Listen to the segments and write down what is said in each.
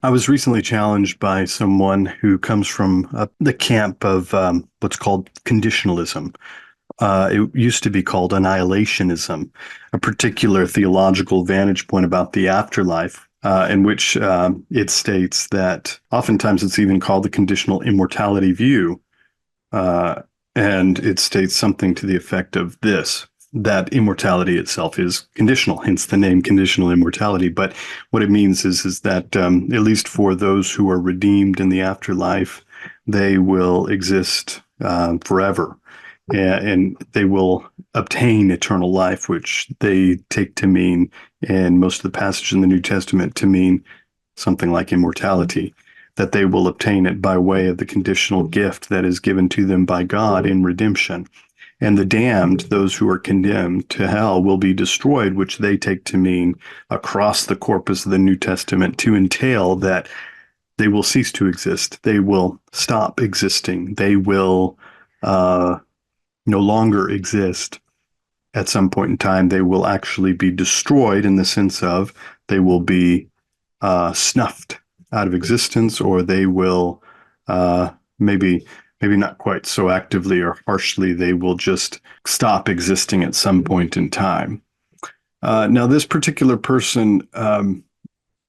I was recently challenged by someone who comes from the camp of what's called conditionalism. It used to be called annihilationism, a particular theological vantage point about the afterlife, in which it states that oftentimes it's even called the conditional immortality view. Uh, and it states something to the effect of this, that immortality itself is conditional, hence the name conditional immortality. But what it means is that at least for those who are redeemed in the afterlife, they will exist forever, and they will obtain eternal life, which they take to mean, in most of the passage in the New Testament, to mean something like immortality, that they will obtain it by way of the conditional gift that is given to them by God in redemption. And the damned, those who are condemned to hell, will be destroyed, which they take to mean across the corpus of the New Testament to entail that they will cease to exist. They will stop existing. They will no longer exist. At some point in time, they will actually be destroyed in the sense of they will be snuffed out of existence, or they will uh, maybe maybe not quite so actively or harshly. They will just stop existing at some point in time. Now, this particular person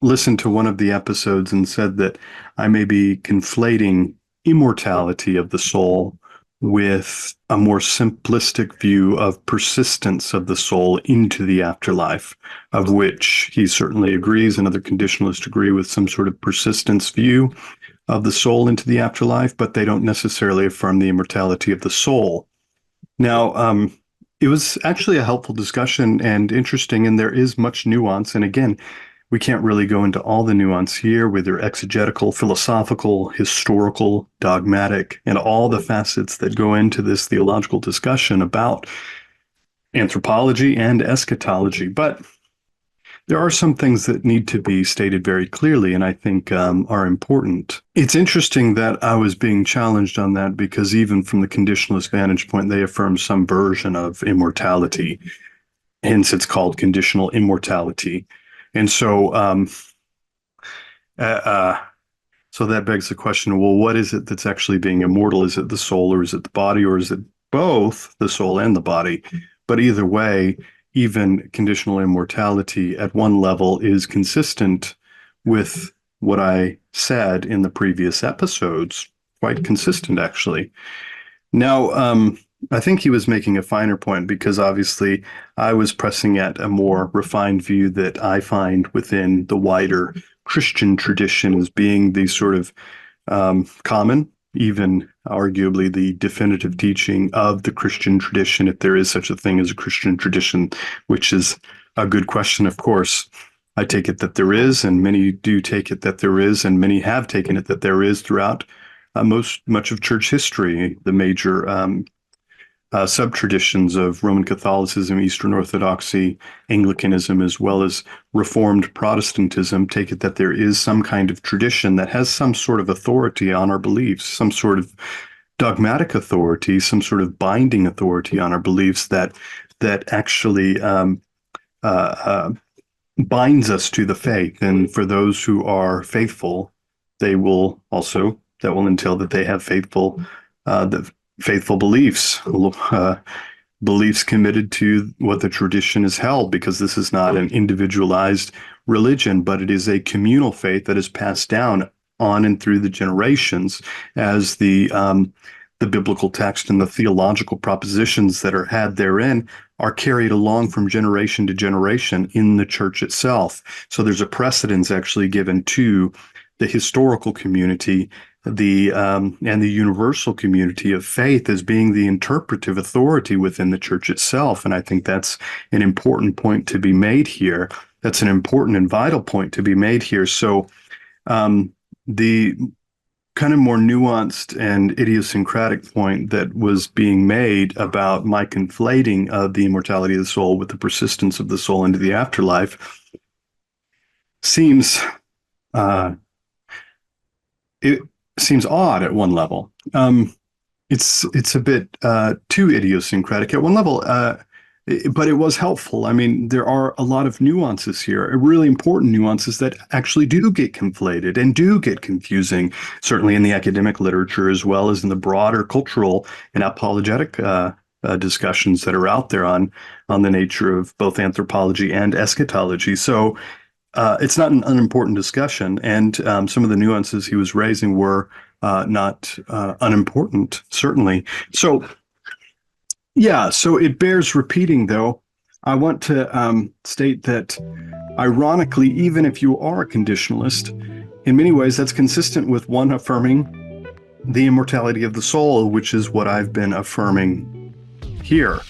listened to one of the episodes and said that I may be conflating immortality of the soul with a more simplistic view of persistence of the soul into the afterlife, of which he certainly agrees, and other conditionalists agree with some sort of persistence view of the soul into the afterlife, but they don't necessarily affirm the immortality of the soul. Now, it was actually a helpful discussion and interesting, and there is much nuance. And again, we can't really go into all the nuance here, whether exegetical, philosophical, historical, dogmatic, and all the facets that go into this theological discussion about anthropology and eschatology. But there are some things that need to be stated very clearly, and I think are important. It's interesting that I was being challenged on that because even from the conditionalist vantage point, they affirm some version of immortality. Hence, it's called conditional immortality. And uh, uh, so that begs the question, well, what is it that's actually being immortal? Is it the soul, or is it the body, or is it both the soul and the body? But either way, even conditional immortality at one level is consistent with what I said in the previous episodes, quite consistent, actually. Now, I think he was making a finer point because obviously I was pressing at a more refined view that I find within the wider Christian tradition as being the sort of common, even arguably the definitive teaching of the Christian tradition, if there is such a thing as a Christian tradition, which is a good question, of course. I take it that there is, and many do take it that there is, and many have taken it that there is throughout much of church history. The major sub-traditions of Roman Catholicism, Eastern Orthodoxy, Anglicanism, as well as Reformed Protestantism, take it that there is some kind of tradition that has some sort of authority on our beliefs, some sort of dogmatic authority, some sort of binding authority on our beliefs that actually uh, uh, binds us to the faith. And for those who are faithful, they will also that will entail that they have the faithful beliefs, beliefs committed to what the tradition has held, because this is not an individualized religion, but it is a communal faith that is passed down on and through the generations as the biblical text and the theological propositions that are had therein are carried along from generation to generation in the church itself. So there's a precedence actually given to the historical community, and the universal community of faith as being the interpretive authority within the church itself. And I think that's an important point to be made here. That's an important and vital point to be made here. So the kind of more nuanced and idiosyncratic point that was being made about my conflating of the immortality of the soul with the persistence of the soul into the afterlife seems uh, it seems odd at one level. It's a bit too idiosyncratic at one level. But it was helpful. I mean, there are a lot of nuances here, really important nuances that actually do get conflated and do get confusing, certainly in the academic literature as well as in the broader cultural and apologetic discussions that are out there on the nature of both anthropology and eschatology. So it's not an unimportant discussion, and some of the nuances he was raising were not unimportant, certainly. So yeah, so it bears repeating, though. I want to state that, ironically, even if you are a conditionalist, in many ways that's consistent with one affirming the immortality of the soul, which is what I've been affirming here.